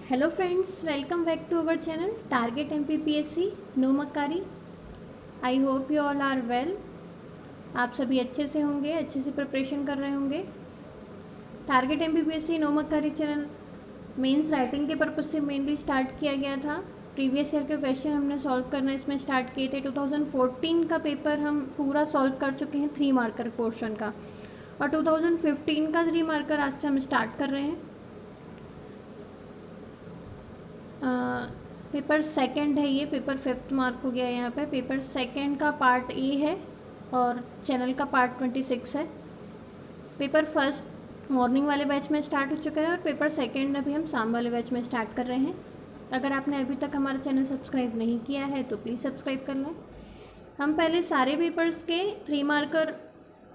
Hello friends, welcome back to our channel target MPPSC no मक्कारी। I hope you all are well. आप सभी अच्छे से होंगे, अच्छे से प्रिपरेशन कर रहे होंगे। टारगेट एमपीपीएससी नो मक्कारी चैनल मेंस राइटिंग के पर्पज़ से मेनली स्टार्ट किया गया था। प्रीवियस ईयर के क्वेश्चन हमने सॉल्व करना इसमें स्टार्ट किए थे। 2014 का पेपर हम पूरा सॉल्व कर चुके हैं 3 मार्कर पोर्शन का, और 2015 का 3 मार्कर आज से हम स्टार्ट कर रहे हैं। पेपर सेकंड है, ये पेपर 5th मार्क हो गया यहाँ पे। पेपर सेकंड का पार्ट ए है और चैनल का पार्ट 26 है। पेपर फर्स्ट मॉर्निंग वाले बैच में स्टार्ट हो चुका है और पेपर सेकंड अभी हम शाम वाले बैच में स्टार्ट कर रहे हैं। अगर आपने अभी तक हमारा चैनल सब्सक्राइब नहीं किया है तो प्लीज़ सब्सक्राइब कर लें। हम पहले सारे पेपर्स के 3 मार्कर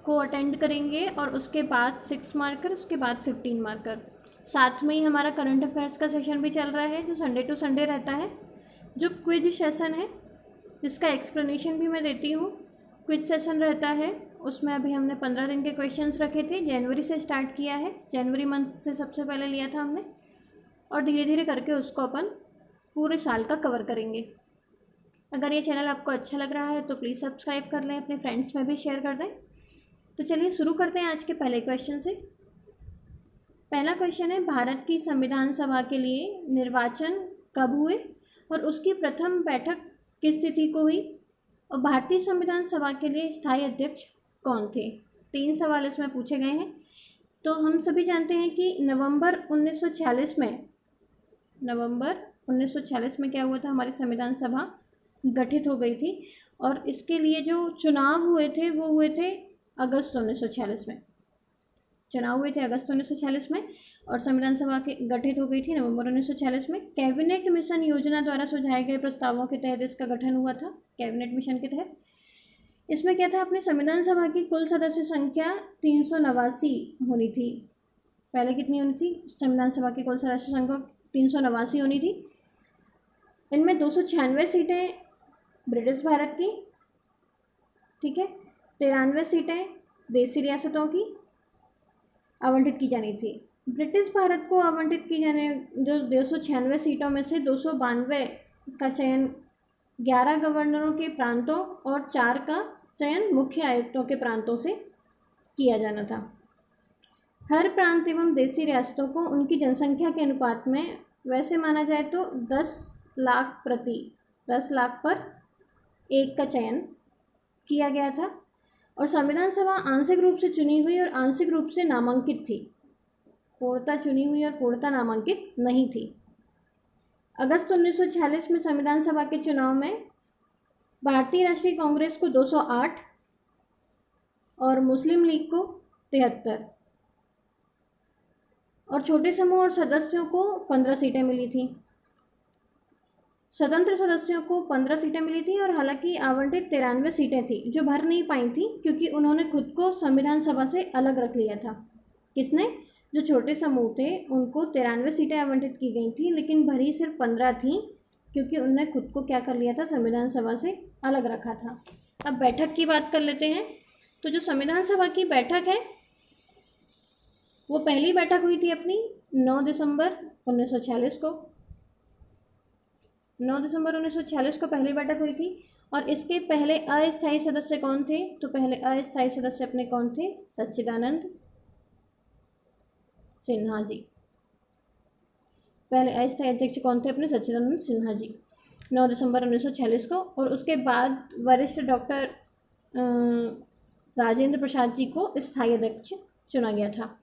को अटेंड करेंगे और उसके बाद 6 मार्कर, उसके बाद 15 मार्कर। साथ में ही हमारा करंट अफेयर्स का सेशन भी चल रहा है जो संडे टू संडे रहता है, जो क्विज सेशन है जिसका एक्सप्लेनेशन भी मैं देती हूँ। क्विज सेशन रहता है, उसमें अभी हमने 15 दिन के क्वेश्चंस रखे थे। जनवरी से स्टार्ट किया है, जनवरी मंथ से सबसे पहले लिया था हमने, और धीरे धीरे करके उसको अपन पूरे साल का कवर करेंगे। अगर ये चैनल आपको अच्छा लग रहा है तो प्लीज़ सब्सक्राइब कर लें, अपने फ्रेंड्स में भी शेयर कर दें। तो चलिए शुरू करते हैं आज के पहले क्वेश्चन से। पहला क्वेश्चन है, भारत की संविधान सभा के लिए निर्वाचन कब हुए और उसकी प्रथम बैठक किस तिथि को हुई, और भारतीय संविधान सभा के लिए स्थायी अध्यक्ष कौन थे। 3 सवाल इसमें पूछे गए हैं। तो हम सभी जानते हैं कि नवंबर 1946 में क्या हुआ था, हमारी संविधान सभा गठित हो गई थी, और इसके लिए जो चुनाव हुए थे वो हुए थे अगस्त 1946 में। चुनाव हुए थे अगस्त 1946 में और संविधान सभा के गठित हो गई थी नवंबर 1946 में। कैबिनेट मिशन योजना द्वारा सुझाए गए प्रस्तावों के तहत इसका गठन हुआ था, कैबिनेट मिशन के तहत। इसमें क्या था, अपनी संविधान सभा की कुल सदस्य संख्या 389 होनी थी। पहले कितनी होनी थी, संविधान सभा की कुल सदस्य संख्या 389 होनी थी। इनमें 296 सीटें ब्रिटिश भारत की, ठीक है, 93 सीटें देशी रियासतों की आवंटित की जानी थी। ब्रिटिश भारत को आवंटित की जाने जो 296 सीटों में से 292 का चयन 11 गवर्नरों के प्रांतों और 4 का चयन मुख्य आयुक्तों के प्रांतों से किया जाना था। हर प्रांत एवं देशी रियासतों को उनकी जनसंख्या के अनुपात में वैसे माना जाए तो 10 लाख पर 1 का चयन किया गया था। और संविधान सभा आंशिक रूप से चुनी हुई और आंशिक रूप से नामांकित थी, पूर्णतः चुनी हुई और पूर्णतः नामांकित नहीं थी। अगस्त 1946 में संविधान सभा के चुनाव में भारतीय राष्ट्रीय कांग्रेस को 208 और मुस्लिम लीग को 73 और छोटे समूह और सदस्यों को 15 सीटें मिली थी। स्वतंत्र सदस्यों को 15 सीटें मिली थी और हालांकि आवंटित 93 सीटें थी जो भर नहीं पाई थी, क्योंकि उन्होंने खुद को संविधान सभा से अलग रख लिया था। किसने, जो छोटे समूह थे उनको 93 सीटें आवंटित की गई थी, लेकिन भरी सिर्फ 15 थी, क्योंकि उन्होंने खुद को क्या कर लिया था, संविधान सभा से अलग रखा था। अब बैठक की बात कर लेते हैं। तो जो संविधान सभा की बैठक है वो पहली बैठक हुई थी अपनी 9 दिसंबर 1946 को। 9 दिसंबर 1946 को पहली बैठक हुई थी। और इसके पहले अस्थायी सदस्य कौन थे, तो पहले अस्थायी सदस्य अपने कौन थे, सच्चिदानंद सिन्हा जी। पहले अस्थायी अध्यक्ष कौन थे अपने, सच्चिदानंद सिन्हा जी, 9 दिसंबर 1946 को। और उसके बाद वरिष्ठ डॉक्टर राजेंद्र प्रसाद जी को स्थायी अध्यक्ष चुना गया था।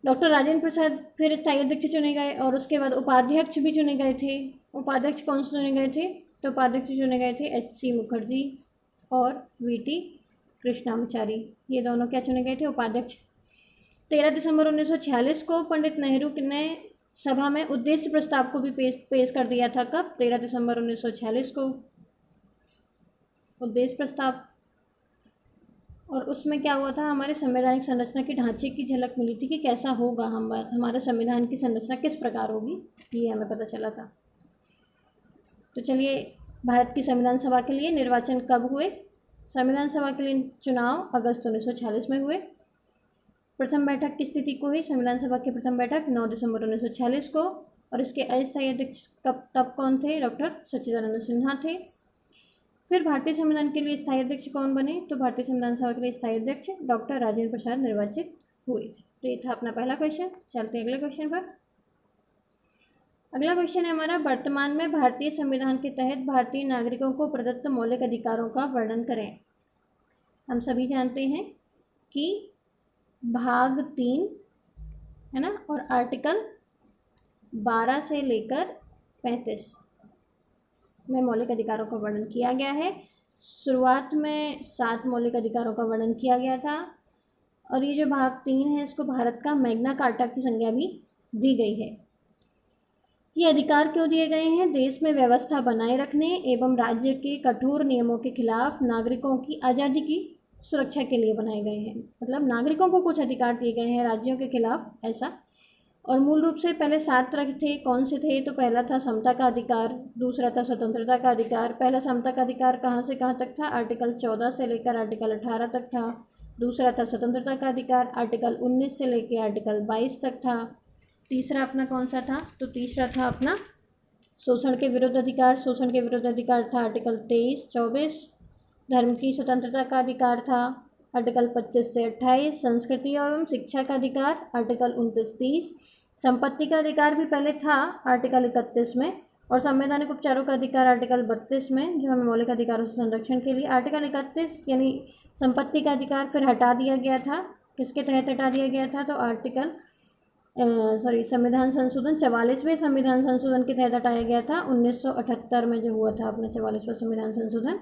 डॉक्टर राजेंद्र प्रसाद फिर स्थायी अध्यक्ष चुने गए और उसके बाद उपाध्यक्ष भी चुने गए थे। उपाध्यक्ष कौन से चुने गए थे, तो उपाध्यक्ष चुने गए थे HC मुखर्जी और VT कृष्णामाचारी, ये दोनों क्या चुने गए थे, उपाध्यक्ष। 13 दिसंबर 1946 को पंडित नेहरू ने सभा में उद्देश्य प्रस्ताव को भी पेश कर दिया था। कब, 13 दिसंबर 1946 को उद्देश्य प्रस्ताव। और उसमें क्या हुआ था, हमारे संवैधानिक संरचना के ढांचे की झलक मिली थी कि कैसा होगा, हमारे संविधान की संरचना किस प्रकार होगी, ये हमें पता चला था। तो चलिए, भारत की संविधान सभा के लिए निर्वाचन कब हुए। संविधान सभा के लिए चुनाव अगस्त 1946 में हुए। प्रथम बैठक किस तिथि को हुई, संविधान सभा की प्रथम बैठक 9 दिसंबर 1946 को, और इसके अस्थायी अध्यक्ष तब कौन थे? डॉक्टर सच्चिदानंद सिन्हा थे। फिर भारतीय संविधान के लिए स्थायी अध्यक्ष कौन बने? तो भारतीय संविधान सभा के लिए स्थायी अध्यक्ष डॉक्टर राजेंद्र प्रसाद निर्वाचित हुए थे। तो ये था अपना पहला क्वेश्चन। चलते हैं अगले क्वेश्चन पर। अगला क्वेश्चन है हमारा, वर्तमान में भारतीय संविधान के तहत भारतीय नागरिकों को प्रदत्त मौलिक अधिकारों का वर्णन करें। हम सभी जानते हैं कि भाग 3 है ना, और आर्टिकल 12 से लेकर 35 में मौलिक अधिकारों का वर्णन किया गया है। शुरुआत में 7 मौलिक अधिकारों का वर्णन किया गया था, और ये जो भाग 3 है इसको भारत का मैग्ना कार्टा की संज्ञा भी दी गई है। ये अधिकार क्यों दिए गए हैं? देश में व्यवस्था बनाए रखने एवं राज्य के कठोर नियमों के खिलाफ नागरिकों की आज़ादी की सुरक्षा के लिए बनाए गए हैं। मतलब नागरिकों को कुछ अधिकार दिए गए हैं राज्यों के खिलाफ, ऐसा। और मूल रूप से पहले 7 तरह थे। कौन से थे? तो पहला था समता का अधिकार, दूसरा था स्वतंत्रता का अधिकार। पहला समता का अधिकार कहाँ से कहाँ तक था? आर्टिकल 14 से लेकर आर्टिकल 18 तक था। दूसरा था स्वतंत्रता का अधिकार, आर्टिकल 19 से लेकर आर्टिकल 22 तक था। तीसरा अपना कौन सा था? तो तीसरा था अपना शोषण के विरुद्ध अधिकार। शोषण के विरुद्ध अधिकार था आर्टिकल 23, 24। धर्म की स्वतंत्रता का अधिकार था आर्टिकल 25 से 28। संस्कृति एवं शिक्षा का अधिकार आर्टिकल 29, 30। संपत्ति का अधिकार भी पहले था आर्टिकल 31 में, और संवैधानिक उपचारों का अधिकार आर्टिकल 32 में, जो हमें मौलिक अधिकारों से संरक्षण के लिए। आर्टिकल 31 यानी संपत्ति का अधिकार फिर हटा दिया गया था। किसके तहत हटा दिया गया था? तो संविधान संशोधन 44वें संविधान संशोधन के तहत हटाया गया था 1978 में, जो हुआ था अपना 44वां संविधान संशोधन।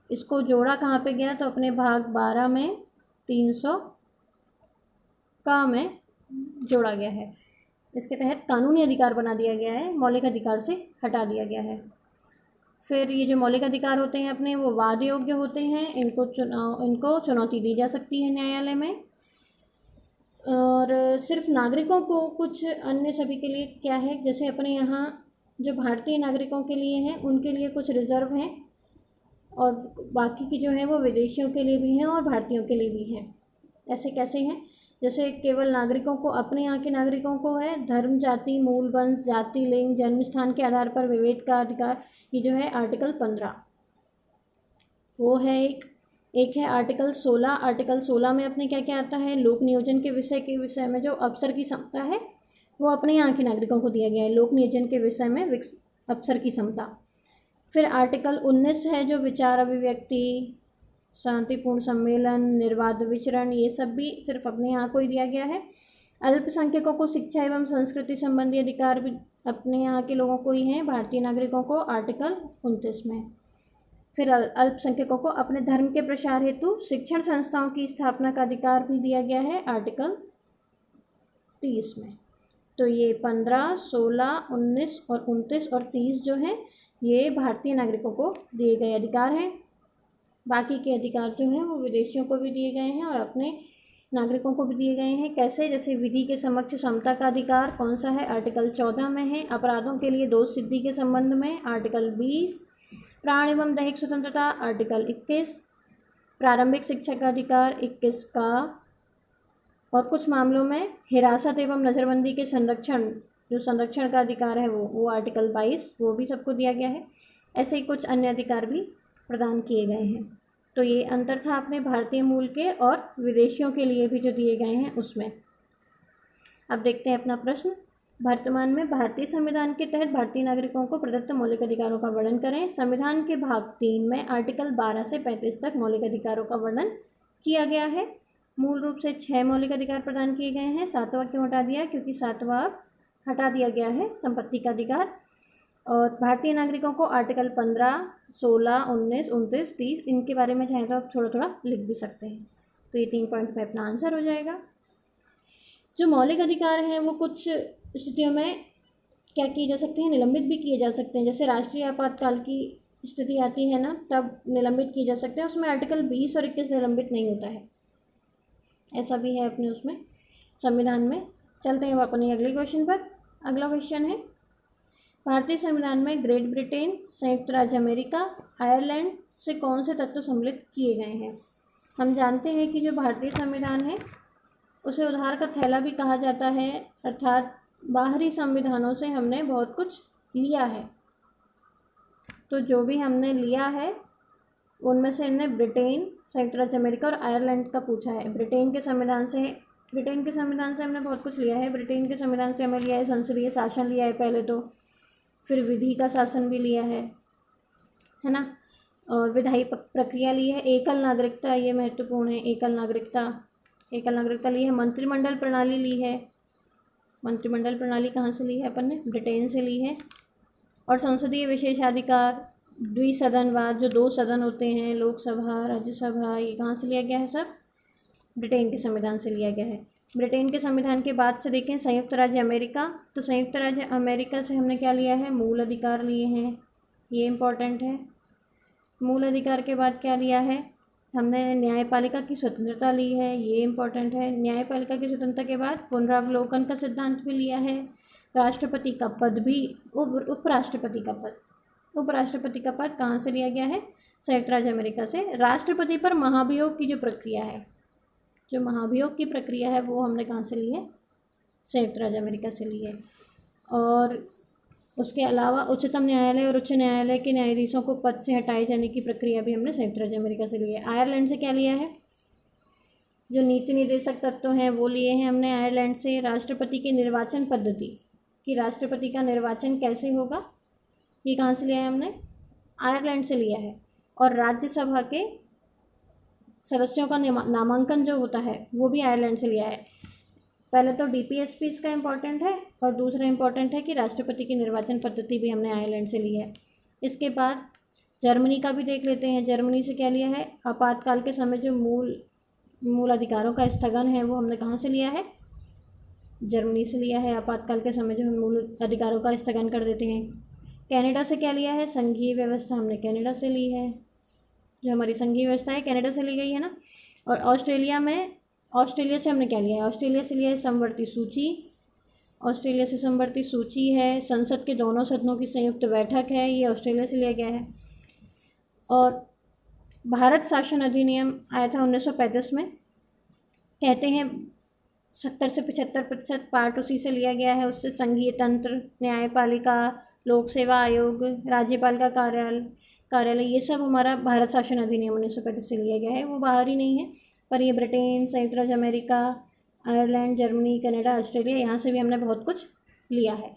इसको जोड़ा कहाँ पे गया? तो अपने भाग 12 में 300 का में जोड़ा गया है। इसके तहत कानूनी अधिकार बना दिया गया है, मौलिक अधिकार से हटा दिया गया है। फिर ये जो मौलिक अधिकार होते हैं अपने, वो वाद योग्य होते हैं। इनको चुनौती दी जा सकती है न्यायालय में। और सिर्फ नागरिकों को, कुछ अन्य सभी के लिए क्या है, जैसे अपने यहाँ जो भारतीय नागरिकों के लिए हैं उनके लिए कुछ रिजर्व हैं, और बाकी की जो है वो विदेशियों के लिए भी हैं और भारतीयों के लिए भी हैं। ऐसे कैसे हैं? जैसे केवल नागरिकों को, अपने यहाँ के नागरिकों को है धर्म, जाति, मूल वंश, जाति, लिंग, जन्म स्थान के आधार पर विवेक का अधिकार, ये जो है आर्टिकल 15 वो है एक है आर्टिकल 16। आर्टिकल 16 में अपने क्या क्या आता है? लोक नियोजन के विषय में जो अफसर की क्षमता है वो अपने यहाँ के नागरिकों को दिया गया है, लोक नियोजन के विषय में अफसर की क्षमता। फिर आर्टिकल 19 है जो विचार अभिव्यक्ति, शांतिपूर्ण सम्मेलन, निर्बाध विचरण, ये सब भी सिर्फ अपने यहाँ को ही दिया गया है। अल्पसंख्यकों को शिक्षा एवं संस्कृति संबंधी अधिकार भी अपने यहाँ के लोगों को ही हैं, भारतीय नागरिकों को, आर्टिकल 29 में। फिर अल्पसंख्यकों को अपने धर्म के प्रसार हेतु शिक्षण संस्थाओं की स्थापना का अधिकार भी दिया गया है आर्टिकल 30 में। तो ये 15, 16, 19 और 29 और 30 जो हैं ये भारतीय नागरिकों को दिए गए अधिकार हैं। बाकी के अधिकार जो हैं वो विदेशियों को भी दिए गए हैं और अपने नागरिकों को भी दिए गए हैं। कैसे? जैसे विधि के समक्ष समता का अधिकार कौन सा है? आर्टिकल 14 में है। अपराधों के लिए दोष सिद्धि के संबंध में आर्टिकल 20। प्राण एवं दैहिक स्वतंत्रता आर्टिकल 21। प्रारंभिक शिक्षा का अधिकार 21 का, और कुछ मामलों में हिरासत एवं नज़रबंदी के संरक्षण का अधिकार है वो आर्टिकल 22, वो भी सबको दिया गया है। ऐसे ही कुछ अन्य अधिकार भी प्रदान किए गए हैं। तो ये अंतर था अपने भारतीय मूल के और विदेशियों के लिए भी जो दिए गए हैं उसमें। अब देखते हैं अपना प्रश्न। वर्तमान में भारतीय संविधान के तहत भारतीय नागरिकों को प्रदत्त मौलिक अधिकारों का वर्णन करें। संविधान के भाग 3 में आर्टिकल 12 से 35 तक मौलिक अधिकारों का वर्णन किया गया है। मूल रूप से 6 मौलिक अधिकार प्रदान किए गए हैं। 7वां क्यों हटा दिया? क्योंकि 7वां हटा दिया गया है, संपत्ति का अधिकार। और भारतीय नागरिकों को आर्टिकल 15, 16, 19, 29, 30 इनके बारे में चाहे तो आप थोड़ा थोड़ा लिख भी सकते हैं। तो ये 3 पॉइंट में अपना आंसर हो जाएगा। जो मौलिक अधिकार हैं वो कुछ स्थितियों में क्या किए जा सकते हैं? निलंबित भी किए जा सकते हैं। जैसे राष्ट्रीय आपातकाल की स्थिति आती है ना, तब निलंबित किए जा सकते हैं। उसमें आर्टिकल 20 और 21 निलंबित नहीं होता है, ऐसा भी है अपने उसमें संविधान में। चलते हैं अपने अगले क्वेश्चन पर। अगला क्वेश्चन है, भारतीय संविधान में ग्रेट ब्रिटेन, संयुक्त राज्य अमेरिका, आयरलैंड से कौन से तत्व सम्मिलित किए गए हैं? हम जानते हैं कि जो भारतीय संविधान है उसे उधार का थैला भी कहा जाता है, अर्थात बाहरी संविधानों से हमने बहुत कुछ लिया है। तो जो भी हमने लिया है उनमें से इनने ब्रिटेन, संयुक्त राज्य अमेरिका और आयरलैंड का पूछा है। ब्रिटेन के संविधान से हमने बहुत कुछ लिया है। ब्रिटेन के संविधान से हमें लिया है संसदीय शासन लिया है पहले तो, फिर विधि का शासन भी लिया है ना, और विधायी प्रक्रिया ली है। एकल नागरिकता, ये महत्वपूर्ण है, एकल नागरिकता ली है। मंत्रिमंडल प्रणाली ली है। मंत्रिमंडल प्रणाली कहाँ से ली है अपन ने? ब्रिटेन से ली है। और संसदीय विशेषाधिकार, द्विसदनवाद, जो 2 सदन होते हैं, लोकसभा, राज्यसभा, ये कहाँ से लिया गया है? सब ब्रिटेन के संविधान से लिया गया है। ब्रिटेन के संविधान के बाद से देखें संयुक्त राज्य अमेरिका, तो संयुक्त राज्य अमेरिका से हमने क्या लिया है? मूल अधिकार लिए हैं, ये इम्पोर्टेंट है। मूल अधिकार के बाद क्या लिया है? हमने न्यायपालिका की स्वतंत्रता ली है, ये इम्पोर्टेंट है। न्यायपालिका की स्वतंत्रता के बाद पुनरावलोकन का सिद्धांत भी लिया है। राष्ट्रपति का पद भी, उपराष्ट्रपति का पद कहाँ से लिया गया है? संयुक्त राज्य अमेरिका से। राष्ट्रपति पर महाभियोग की जो प्रक्रिया है, वो हमने कहाँ से ली है? संयुक्त राज्य अमेरिका से ली है। और उसके अलावा उच्चतम न्यायालय और उच्च न्यायालय के न्यायाधीशों को पद से हटाए जाने की प्रक्रिया भी हमने संयुक्त राज्य अमेरिका से ली है। आयरलैंड से क्या लिया है? जो नीति निर्देशक तत्व हैं वो लिए हैं हमने आयरलैंड से। राष्ट्रपति की निर्वाचन पद्धति, कि राष्ट्रपति का निर्वाचन कैसे होगा, ये कहाँ से लिया है हमने? आयरलैंड से लिया है। और राज्यसभा के सदस्यों का नामांकन जो होता है वो भी आयरलैंड से लिया है। पहले तो DPSP इसका इम्पोर्टेंट है, और दूसरा इम्पोर्टेंट है कि राष्ट्रपति की निर्वाचन पद्धति भी हमने आयरलैंड से ली है। इसके बाद जर्मनी का भी देख लेते हैं। जर्मनी से क्या लिया है? आपातकाल के समय जो मूल अधिकारों का स्थगन है वो हमने कहाँ से लिया है? जर्मनी से लिया है। आपातकाल के समय जो हम मूल अधिकारों का स्थगन कर देते हैं। कनाडा से क्या लिया है? संघीय व्यवस्था हमने कनाडा से ली है, जो हमारी संघीय व्यवस्था है कनाडा से ली गई है ना। और ऑस्ट्रेलिया से हमने क्या लिया है? ऑस्ट्रेलिया से लिया है समवर्ती सूची है। संसद के दोनों सदनों की संयुक्त बैठक है, ये ऑस्ट्रेलिया से लिया गया है। और भारत शासन अधिनियम आया था 1935 में। कहते हैं 70 से 75% पार्ट उसी से लिया गया है। उससे संघीय तंत्र, न्यायपालिका, लोक सेवा आयोग, राज्यपाल का कार्यालय, ये सब हमारा भारत शासन अधिनियम 1935 से लिया गया है। वो बाहर ही नहीं है, पर ये ब्रिटेन, संयुक्त राज्य America, Ireland, Germany, Canada, Australia, यहाँ से भी हमने बहुत कुछ लिया है।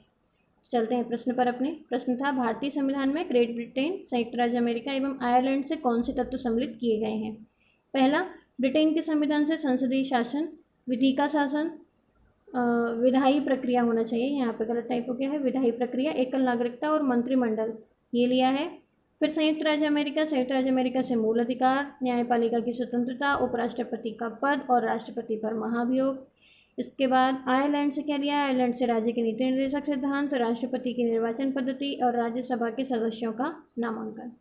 चलते हैं प्रश्न पर अपने। प्रश्न था भारतीय संविधान में ग्रेट ब्रिटेन, संयुक्त राज्य अमेरिका एवं आयरलैंड से कौन से तत्व सम्मिलित किए गए हैं? पहला, ब्रिटेन के संविधान से संसदीय शासन, विधि का शासन, विधायी प्रक्रिया होना चाहिए, यहाँ पे गलत टाइप हो गया है, विधायी प्रक्रिया, एकल नागरिकता और मंत्रिमंडल, ये लिया है। फिर संयुक्त राज्य अमेरिका से मूल अधिकार, न्यायपालिका की स्वतंत्रता, उपराष्ट्रपति का पद और राष्ट्रपति पर महाभियोग। इसके बाद आयरलैंड से क्या लिया? आयरलैंड से राज्य के नीति निर्देशक सिद्धांत, राष्ट्रपति की निर्वाचन पद्धति और राज्यसभा के सदस्यों का नामांकन,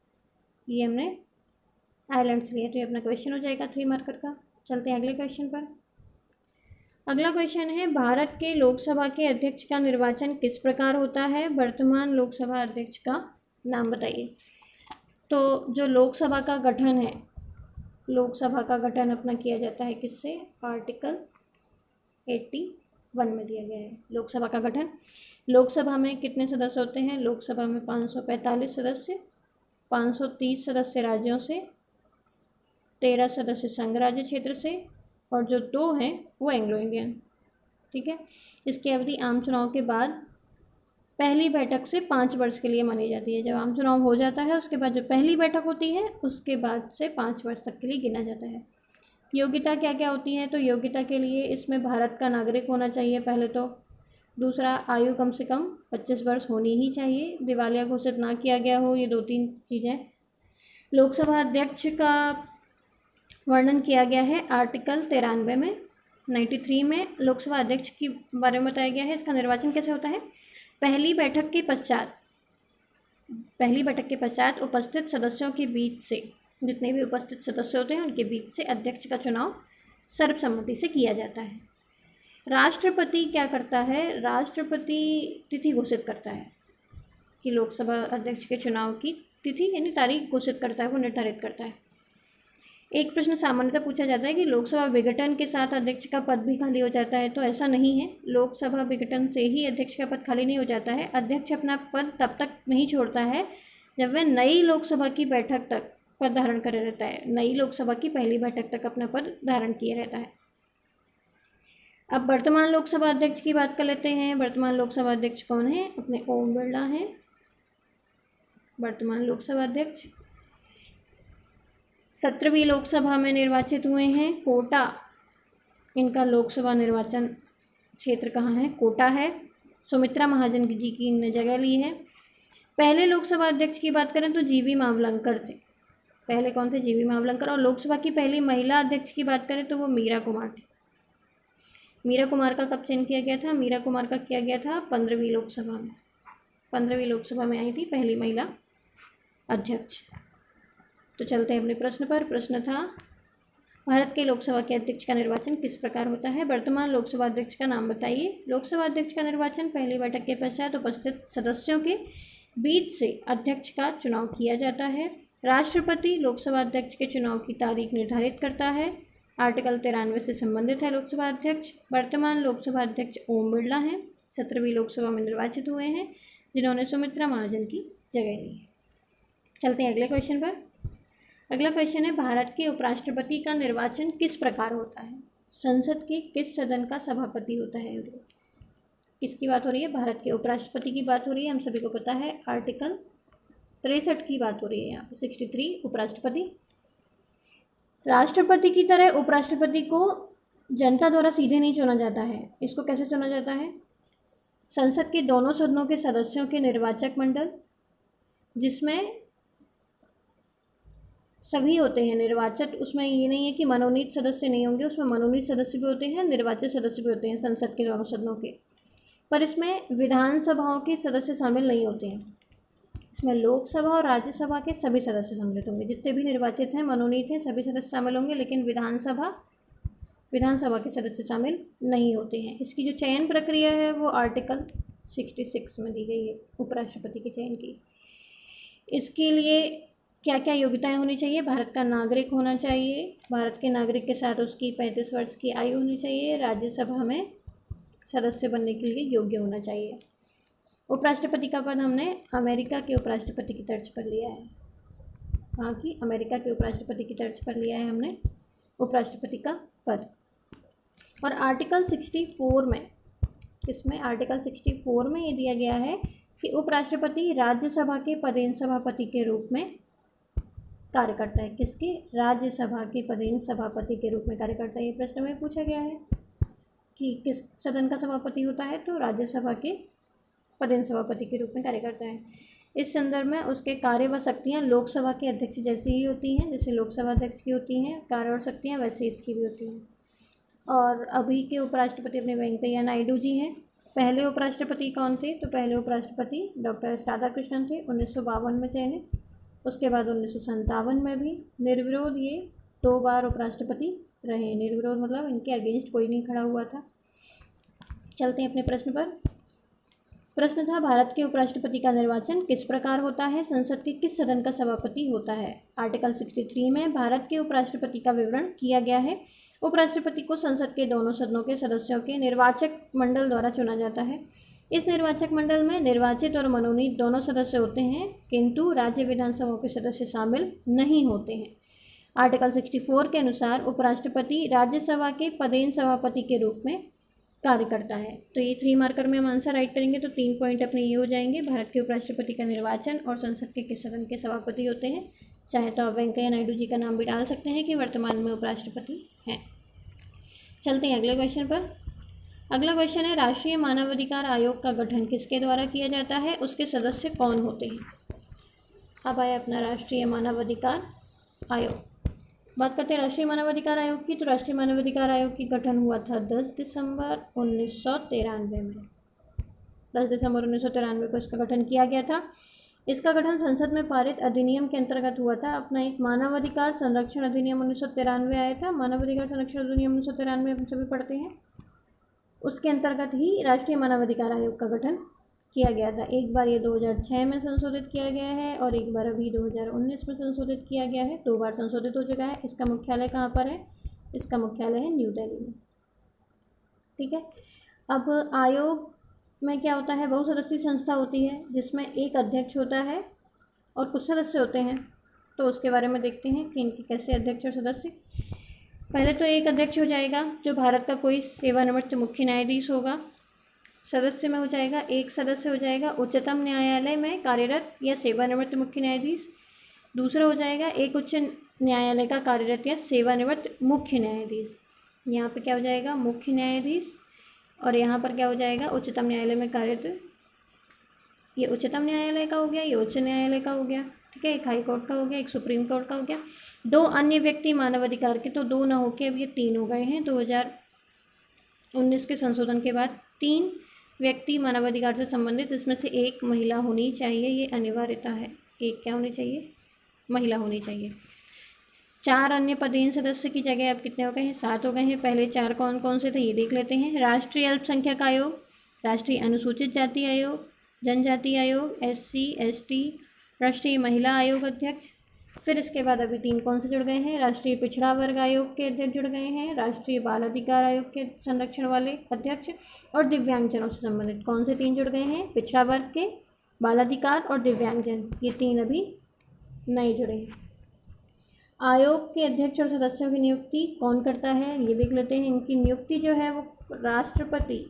ये हमने आयरलैंड से लिया। तो ये अपना क्वेश्चन हो जाएगा 3 मार्कर का। चलते हैं अगले क्वेश्चन पर। अगला क्वेश्चन है, भारत के लोकसभा के अध्यक्ष का निर्वाचन किस प्रकार होता है? वर्तमान लोकसभा अध्यक्ष का नाम बताइए। तो जो लोकसभा का गठन है, लोकसभा का गठन अपना किया जाता है किससे? आर्टिकल 81 में दिया गया है लोकसभा का गठन। लोकसभा में कितने सदस्य होते हैं? लोकसभा में 545 सदस्य, 530 सदस्य राज्यों से, 13 सदस्य संघ राज्य क्षेत्र से, और जो 2 हैं वो एंग्लो इंडियन। ठीक है। इसकी अवधि आम चुनाव के बाद पहली बैठक से 5 वर्ष के लिए मानी जाती है। जब आम चुनाव हो जाता है उसके बाद जो पहली बैठक होती है उसके बाद से 5 वर्ष तक के लिए गिना जाता है। योग्यता क्या क्या होती है? तो योग्यता के लिए इसमें भारत का नागरिक होना चाहिए पहले तो। दूसरा, आयु कम से कम 25 वर्ष होनी ही चाहिए, दिवालिया घोषित ना किया गया हो, ये 2-3 चीज़ें। लोकसभा अध्यक्ष का वर्णन किया गया है आर्टिकल 93 में। 93 में लोकसभा अध्यक्ष के बारे में बताया गया है। इसका निर्वाचन कैसे होता है? पहली बैठक के पश्चात उपस्थित सदस्यों के बीच से, जितने भी उपस्थित सदस्य होते हैं उनके बीच से अध्यक्ष का चुनाव सर्वसम्मति से किया जाता है। राष्ट्रपति क्या करता है? राष्ट्रपति तिथि घोषित करता है कि लोकसभा अध्यक्ष के चुनाव की तिथि यानी तारीख घोषित करता है, वो निर्धारित करता है। एक प्रश्न सामान्यतः पूछा जाता है कि लोकसभा विघटन के साथ अध्यक्ष का पद भी खाली हो जाता है, तो ऐसा नहीं है। लोकसभा विघटन से ही अध्यक्ष का पद खाली नहीं हो जाता है। अध्यक्ष अपना पद तब तक नहीं छोड़ता है जब वह नई लोकसभा की बैठक तक पद धारण करे रहता है। नई लोकसभा की पहली बैठक तक अपना पद धारण किए रहता है। अब वर्तमान लोकसभा अध्यक्ष की बात कर लेते हैं। वर्तमान लोकसभा अध्यक्ष कौन है? अपने ओम बिरला हैं वर्तमान लोकसभा अध्यक्ष। 17वीं लोकसभा में निर्वाचित हुए हैं। कोटा इनका लोकसभा निर्वाचन क्षेत्र कहाँ है? कोटा है। सुमित्रा महाजन जी की इनने जगह ली है। पहले लोकसभा अध्यक्ष की बात करें तो जीवी मावलंकर थे। पहले कौन थे? जीवी मावलंकर। और लोकसभा की पहली महिला अध्यक्ष की बात करें तो वो मीरा कुमार थी। मीरा कुमार का कब चयन किया गया था? मीरा कुमार का किया गया था 15वीं लोकसभा में। 15वीं लोकसभा में आई थी पहली महिला अध्यक्ष। तो चलते हैं अपने प्रश्न पर। प्रश्न था भारत के लोकसभा के अध्यक्ष का निर्वाचन किस प्रकार होता है? वर्तमान लोकसभा अध्यक्ष का नाम बताइए। लोकसभा अध्यक्ष का निर्वाचन पहली बैठक के पश्चात उपस्थित सदस्यों के बीच से अध्यक्ष का चुनाव किया जाता है। राष्ट्रपति लोकसभा अध्यक्ष के चुनाव की तारीख निर्धारित करता है। आर्टिकल 93 से संबंधित है लोकसभा अध्यक्ष। वर्तमान लोकसभा अध्यक्ष ओम बिरला हैं। 17वीं लोकसभा में निर्वाचित हुए हैं, जिन्होंने सुमित्रा महाजन की जगह ली है। चलते हैं अगले क्वेश्चन पर। अगला क्वेश्चन है भारत के उपराष्ट्रपति का निर्वाचन किस प्रकार होता है? संसद के किस सदन का सभापति होता है? किसकी बात हो रही है? भारत के उपराष्ट्रपति की बात हो रही है। हम सभी को पता है आर्टिकल 63 की बात हो रही है यहाँ पे। 63 उपराष्ट्रपति। राष्ट्रपति की तरह उपराष्ट्रपति को जनता द्वारा सीधे नहीं चुना जाता है। इसको कैसे चुना जाता है? संसद के दोनों सदनों के सदस्यों के निर्वाचक मंडल, जिसमें सभी होते हैं निर्वाचित। उसमें ये नहीं है कि मनोनीत सदस्य नहीं होंगे, उसमें मनोनीत सदस्य भी होते हैं, निर्वाचित सदस्य भी होते हैं संसद के दोनों सदनों के। पर इसमें विधानसभाओं के सदस्य शामिल नहीं होते हैं। इसमें लोकसभा और राज्यसभा के सभी सदस्य सम्मिलित होंगे। जितने भी निर्वाचित हैं, मनोनीत हैं, सभी सदस्य शामिल होंगे, लेकिन विधानसभा के सदस्य शामिल नहीं होते हैं। इसकी जो चयन प्रक्रिया है वो आर्टिकल 66 में दी गई है उपराष्ट्रपति के चयन की। इसके लिए क्या क्या योग्यताएं होनी चाहिए? भारत का नागरिक होना चाहिए। भारत के नागरिक के साथ उसकी 35 वर्ष की आयु होनी चाहिए। राज्यसभा में सदस्य बनने के लिए योग्य होना चाहिए। उपराष्ट्रपति का पद हमने अमेरिका के उपराष्ट्रपति की तर्ज पर लिया है। कहाँ की? अमेरिका के उपराष्ट्रपति की तर्ज पर लिया है हमने उपराष्ट्रपति का पद। और आर्टिकल 64 में, इसमें आर्टिकल 64 में ये दिया गया है कि उपराष्ट्रपति राज्यसभा के पदेन सभापति के रूप में कार्य करता है। किसके? राज्यसभा के पदेन सभापति के रूप में कार्य करता है। ये प्रश्न में पूछा गया है कि किस सदन का सभापति होता है, तो राज्यसभा के पदेन सभापति के रूप में कार्य करता है। इस संदर्भ में उसके कार्य व शक्तियाँ लोकसभा के अध्यक्ष जैसी ही होती हैं। जैसे लोकसभा अध्यक्ष की होती हैं कार्य और शक्तियाँ, वैसे इसकी भी होती हैं। और अभी के उपराष्ट्रपति अपने वेंकैया नायडू जी हैं। पहले उपराष्ट्रपति कौन थे? तो पहले उपराष्ट्रपति डॉक्टर राधाकृष्णन थे, 1952 में चयनित। उसके बाद 1957 में भी निर्विरोध ये 2 बार उपराष्ट्रपति रहे। निर्विरोध मतलब इनके अगेंस्ट कोई नहीं खड़ा हुआ था। चलते हैं अपने प्रश्न पर। प्रश्न था भारत के उपराष्ट्रपति का निर्वाचन किस प्रकार होता है? संसद के किस सदन का सभापति होता है? आर्टिकल 63 में भारत के उपराष्ट्रपति का विवरण किया गया है। उपराष्ट्रपति को संसद के दोनों सदनों के सदस्यों के निर्वाचक मंडल द्वारा चुना जाता है। इस निर्वाचक मंडल में निर्वाचित और मनोनीत दोनों सदस्य होते हैं, किंतु राज्य विधानसभाओं के सदस्य शामिल नहीं होते हैं। आर्टिकल 64 के अनुसार उपराष्ट्रपति राज्यसभा के पदेन सभापति के रूप में कार्य करता है। तो ये 3 मार्कर में हम आंसर राइट करेंगे तो 3 पॉइंट अपने ये हो जाएंगे। भारत के उपराष्ट्रपति का निर्वाचन और संसद के किस सदन के सभापति होते हैं। चाहे तो आप वेंकैया नायडू जी का नाम भी डाल सकते हैं कि वर्तमान में उपराष्ट्रपति हैं। चलते हैं अगले क्वेश्चन पर। अगला क्वेश्चन है राष्ट्रीय मानवाधिकार आयोग का गठन किसके द्वारा किया जाता है? उसके सदस्य कौन होते हैं? अब आया अपना राष्ट्रीय मानवाधिकार आयोग। बात करते हैं राष्ट्रीय मानवाधिकार आयोग की। तो राष्ट्रीय मानवाधिकार आयोग की गठन हुआ था 10 दिसंबर 1993 में। 10 दिसंबर 1993 को इसका गठन किया गया था। इसका गठन संसद में पारित अधिनियम के अंतर्गत हुआ था। अपना एक मानवाधिकार संरक्षण अधिनियम 1993 आया था। मानवाधिकार संरक्षण अधिनियम 1993 हम सभी पढ़ते हैं। उसके अंतर्गत ही राष्ट्रीय मानवाधिकार आयोग का गठन किया गया था। एक बार ये 2006 में संशोधित किया गया है और एक बार अभी 2019 में संशोधित किया गया है। 2 बार संशोधित हो चुका है। इसका मुख्यालय कहाँ पर है? इसका मुख्यालय है न्यू दिल्ली में। ठीक है। अब आयोग में क्या होता है? बहुसदस्यीय संस्था होती है जिसमें एक अध्यक्ष होता है और कुछ सदस्य होते हैं। तो उसके बारे में देखते हैं कि इनके कैसे अध्यक्ष और सदस्य। पहले तो एक अध्यक्ष हो जाएगा जो भारत का कोई सेवानिवृत्त मुख्य न्यायाधीश होगा। सदस्य में हो जाएगा, एक सदस्य हो जाएगा उच्चतम न्यायालय में कार्यरत या सेवानिवृत्त मुख्य न्यायाधीश। दूसरा हो जाएगा एक उच्च न्यायालय का कार्यरत या सेवानिवृत्त मुख्य न्यायाधीश। यहाँ पे क्या हो जाएगा? मुख्य न्यायाधीश। और यहाँ पर क्या हो जाएगा? उच्चतम न्यायालय में कार्यरत। ये उच्चतम न्यायालय का हो गया, ये उच्च न्यायालय का हो गया। ठीक है। एक हाई कोर्ट का हो गया, एक सुप्रीम कोर्ट का हो गया। 2 अन्य व्यक्ति मानवाधिकार के, तो 2 ना होके अब ये 3 हो गए हैं। 2019 के संशोधन के बाद 3 व्यक्ति मानवाधिकार से संबंधित, इसमें से एक महिला होनी चाहिए, ये अनिवार्यता है। एक क्या होनी चाहिए? महिला होनी चाहिए। 4 अन्य पदेन सदस्य की जगह अब कितने हो गए हैं? 7 हो गए हैं। पहले 4 कौन कौन से थे ये देख लेते हैं। राष्ट्रीय अल्पसंख्यक आयोग, राष्ट्रीय अनुसूचित जाति आयोग, जनजाति आयोग, SC ST, राष्ट्रीय महिला आयोग अध्यक्ष। फिर इसके बाद अभी 3 कौन से जुड़ गए हैं? राष्ट्रीय पिछड़ा वर्ग आयोग के अध्यक्ष जुड़ गए हैं, राष्ट्रीय बाल अधिकार आयोग के संरक्षण वाले अध्यक्ष, और दिव्यांगजनों से संबंधित कौन से 3 जुड़ गए हैं? पिछड़ा वर्ग के, बाल अधिकार और दिव्यांगजन। ये 3 अभी नए जुड़े हैं। आयोग के अध्यक्ष और सदस्यों की नियुक्ति कौन करता है ये देख लेते हैं। इनकी नियुक्ति जो है वो राष्ट्रपति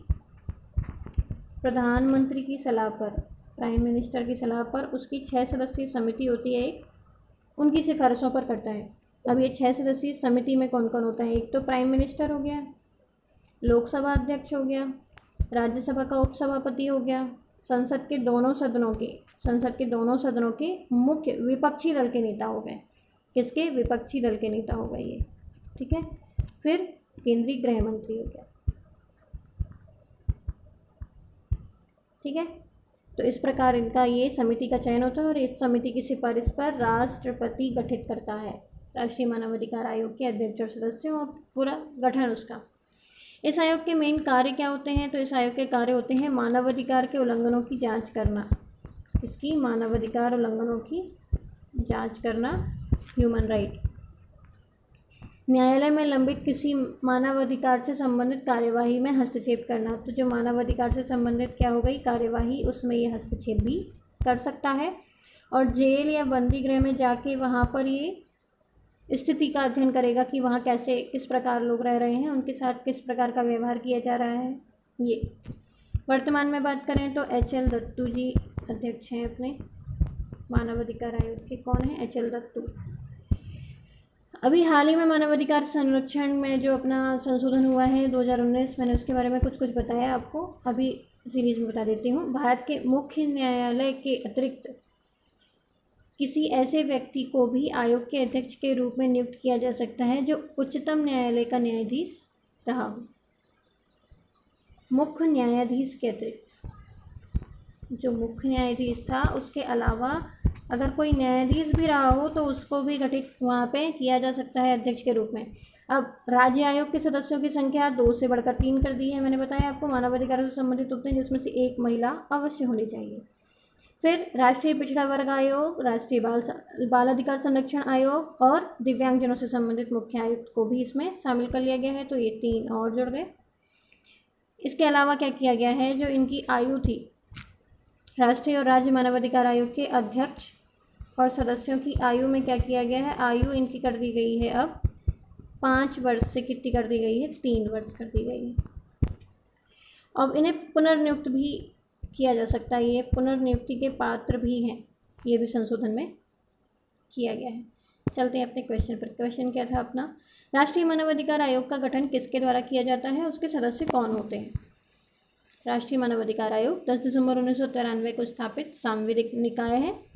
प्रधानमंत्री की सलाह पर, प्राइम मिनिस्टर की सलाह पर उसकी 6 सदस्यीय समिति होती है एक, उनकी सिफारिशों पर करता है। अब ये 6 सदस्यीय समिति में कौन कौन होता है? एक तो प्राइम मिनिस्टर हो गया, लोकसभा अध्यक्ष हो गया, राज्यसभा का उपसभापति हो गया, संसद के दोनों सदनों के मुख्य विपक्षी दल के नेता हो गए। किसके? विपक्षी दल के नेता हो गए ये। ठीक है। फिर केंद्रीय गृह मंत्री हो गया। ठीक है। तो इस प्रकार इनका ये समिति का चयन होता है और इस समिति की सिफारिश पर राष्ट्रपति गठित करता है राष्ट्रीय मानवाधिकार आयोग के अध्यक्ष और सदस्यों और पूरा गठन उसका। इस आयोग के मेन कार्य क्या होते हैं? तो इस आयोग के कार्य होते हैं मानवाधिकार के उल्लंघनों की जांच करना। इसकी मानवाधिकार उल्लंघनों की जांच करना, ह्यूमन राइट। न्यायालय में लंबित किसी मानवाधिकार से संबंधित कार्यवाही में हस्तक्षेप करना। तो जो मानवाधिकार से संबंधित क्या हो गई कार्यवाही, उसमें ये हस्तक्षेप भी कर सकता है। और जेल या बंदी गृह में जाके वहाँ पर ये स्थिति का अध्ययन करेगा कि वहाँ कैसे किस प्रकार लोग रह रहे हैं, उनके साथ किस प्रकार का व्यवहार किया जा रहा है। ये वर्तमान में बात करें तो HL दत्तू जी अध्यक्ष हैं अपने मानवाधिकार आयोग के। कौन है? HL दत्तू। अभी हाल ही में मानवाधिकार संरक्षण में जो अपना संशोधन हुआ है 2019, मैंने उसके बारे में कुछ बताया आपको, अभी सीरीज में बता देती हूँ। भारत के मुख्य न्यायालय के अतिरिक्त किसी ऐसे व्यक्ति को भी आयोग के अध्यक्ष के रूप में नियुक्त किया जा सकता है जो उच्चतम न्यायालय का न्यायाधीश रहा हो। मुख्य न्यायाधीश के अतिरिक्त जो मुख्य न्यायाधीश था उसके अलावा अगर कोई न्यायाधीश भी रहा हो तो उसको भी गठित वहाँ पे किया जा सकता है अध्यक्ष के रूप में। अब राज्य आयोग के सदस्यों की संख्या 2 से बढ़कर 3 कर दी है। मैंने बताया आपको मानवाधिकारों से संबंधित होते हैं जिसमें से एक महिला अवश्य होनी चाहिए। फिर राष्ट्रीय पिछड़ा वर्ग आयोग, राष्ट्रीय बाल अधिकार संरक्षण आयोग और दिव्यांगजनों से संबंधित मुख्य आयुक्त को भी इसमें शामिल कर लिया गया है। तो ये 3 और जुड़ गए। इसके अलावा क्या किया गया है, जो इनकी आयु थी राष्ट्रीय और राज्य मानवाधिकार आयोग के अध्यक्ष और सदस्यों की आयु में क्या किया गया है, आयु इनकी कर दी गई है अब 5 वर्ष से कितनी कर दी गई है, 3 वर्ष कर दी गई है। अब इन्हें पुनर्नियुक्त भी किया जा सकता है, ये पुनर्नियुक्ति के पात्र भी हैं, ये भी संशोधन में किया गया है। चलते हैं अपने क्वेश्चन पर। क्वेश्चन क्या था अपना, राष्ट्रीय मानवाधिकार आयोग का गठन किसके द्वारा किया जाता है, उसके सदस्य कौन होते हैं। राष्ट्रीय मानवाधिकार आयोग 10 दिसंबर 1993 को स्थापित सांविधिक निकाय है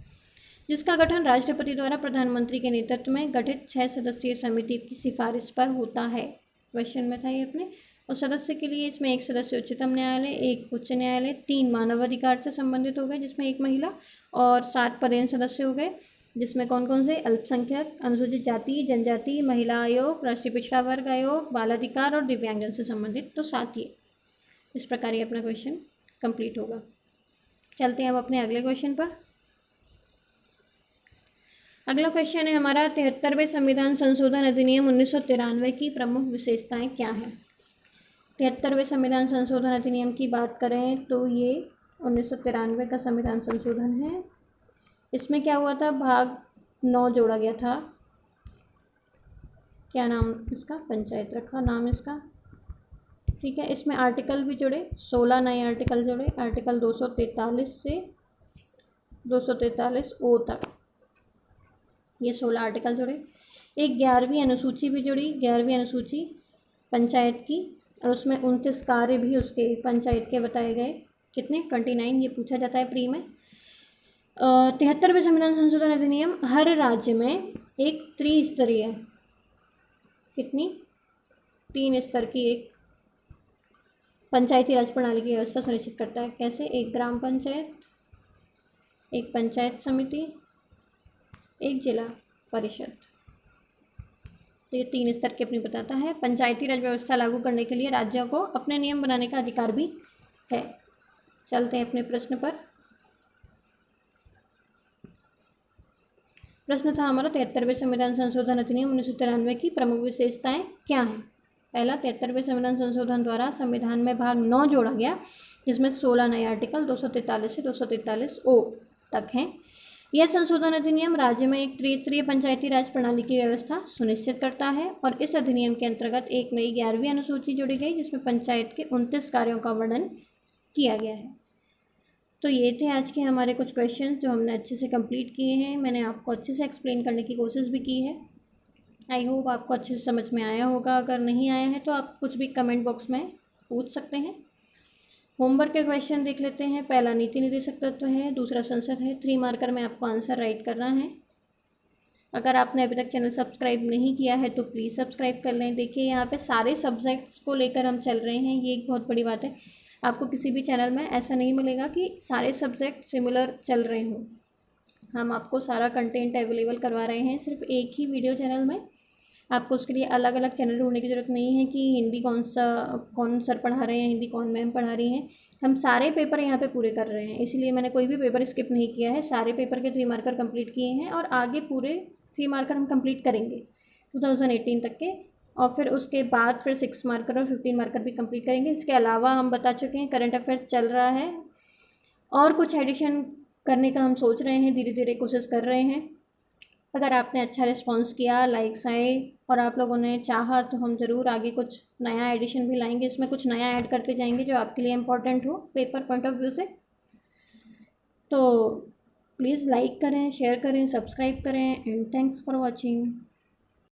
जिसका गठन राष्ट्रपति द्वारा प्रधानमंत्री के नेतृत्व में गठित 6 सदस्यीय समिति की सिफारिश पर होता है। क्वेश्चन में था ये अपने। और सदस्य के लिए इसमें एक सदस्य उच्चतम न्यायालय, एक उच्च न्यायालय, 3 मानवाधिकार से संबंधित हो गए जिसमें एक महिला, और 7 पदेन सदस्य हो गए जिसमें कौन कौन से, अल्पसंख्यक, अनुसूचित जाति जनजाति, महिला आयोग, राष्ट्रीय पिछड़ा वर्ग आयोग, बाल अधिकार और दिव्यांगजन से संबंधित, तो 7 ही। इस प्रकार ये अपना क्वेश्चन कंप्लीट होगा। चलते हैं अब अपने अगले क्वेश्चन पर। अगला क्वेश्चन है हमारा 73वें संविधान संशोधन अधिनियम 1993 की प्रमुख विशेषताएं क्या हैं। 73वें संविधान संशोधन अधिनियम की बात करें तो ये 1993 का संविधान संशोधन है। इसमें क्या हुआ था, भाग 9 जोड़ा गया था। क्या नाम इसका, पंचायत रखा नाम इसका, ठीक है। इसमें आर्टिकल भी जुड़े, 16 नए आर्टिकल जुड़े, आर्टिकल 243 से 243 ओ तक ये 16 आर्टिकल जुड़े। एक 11वीं अनुसूची भी जुड़ी, 11वीं अनुसूची पंचायत की, और उसमें 29 कार्य भी उसके पंचायत के बताए गए। कितने, 29, ये पूछा जाता है प्री में। 73वें संविधान संशोधन अधिनियम हर राज्य में एक त्रिस्तरीय, कितनी, 3 स्तर की एक पंचायती राज प्रणाली की व्यवस्था सुनिश्चित करता है। कैसे, एक ग्राम पंचायत, एक पंचायत समिति, एक जिला परिषद। तो ये 3 स्तर के अपनी बताता है। पंचायती राज व्यवस्था लागू करने के लिए राज्यों को अपने नियम बनाने का अधिकार भी है। चलते हैं अपने प्रश्न पर। प्रश्न था हमारा 73वें संविधान संशोधन अधिनियम 1993 की प्रमुख विशेषताएं क्या हैं। पहला, 73वें संविधान संशोधन द्वारा संविधान में भाग 9 जोड़ा गया, जिसमें 16 नए आर्टिकल 243 से 243 ओ तक हैं। यह संशोधन अधिनियम राज्य में एक त्रिस्तरीय पंचायती राज प्रणाली की व्यवस्था सुनिश्चित करता है, और इस अधिनियम के अंतर्गत एक नई 11वीं अनुसूची जोड़ी गई, जिसमें पंचायत के 29 कार्यों का वर्णन किया गया है। तो ये थे आज के हमारे कुछ क्वेश्चंस जो हमने अच्छे से कंप्लीट किए हैं। मैंने आपको अच्छे से एक्सप्लेन करने की कोशिश भी की है। आई होप आपको अच्छे से समझ में आया होगा। अगर नहीं आया है तो आप कुछ भी कमेंट बॉक्स में पूछ सकते हैं। होमवर्क के क्वेश्चन देख लेते हैं। पहला नीति निर्देशक तत्व है, दूसरा संसद है। 3 मार्कर में आपको आंसर राइट करना है। अगर आपने अभी तक चैनल सब्सक्राइब नहीं किया है तो प्लीज़ सब्सक्राइब कर लें। देखिए यहाँ पे सारे सब्जेक्ट्स को लेकर हम चल रहे हैं, ये एक बहुत बड़ी बात है। आपको किसी भी चैनल में ऐसा नहीं मिलेगा कि सारे सब्जेक्ट सिमिलर चल रहे हों। हम आपको सारा कंटेंट अवेलेबल करवा रहे हैं सिर्फ एक ही वीडियो चैनल में। आपको उसके लिए अलग अलग चैनल ढूंढने की ज़रूरत नहीं है कि हिंदी कौन सर पढ़ा रहे हैं, हिंदी कौन मैम पढ़ा रही हैं। हम सारे पेपर यहाँ पे पूरे कर रहे हैं, इसलिए मैंने कोई भी पेपर स्किप नहीं किया है। सारे पेपर के 3 मार्कर कंप्लीट किए हैं और आगे पूरे 3 मार्कर हम कंप्लीट करेंगे 2018 तक के, और फिर उसके बाद फिर 6 मार्कर और 15 मार्कर भी कंप्लीट करेंगे। इसके अलावा हम बता चुके हैं करंट अफेयर्स चल रहा है और कुछ एडिशन करने का हम सोच रहे हैं, धीरे धीरे कोशिश कर रहे हैं। अगर आपने अच्छा रिस्पांस किया, लाइक्स आए और आप लोगों ने चाहा तो हम ज़रूर आगे कुछ नया एडिशन भी लाएंगे। इसमें कुछ नया ऐड करते जाएंगे जो आपके लिए इम्पोर्टेंट हो पेपर पॉइंट ऑफ व्यू से। तो प्लीज़ लाइक करें, शेयर करें, सब्सक्राइब करें एंड थैंक्स फॉर वॉचिंग।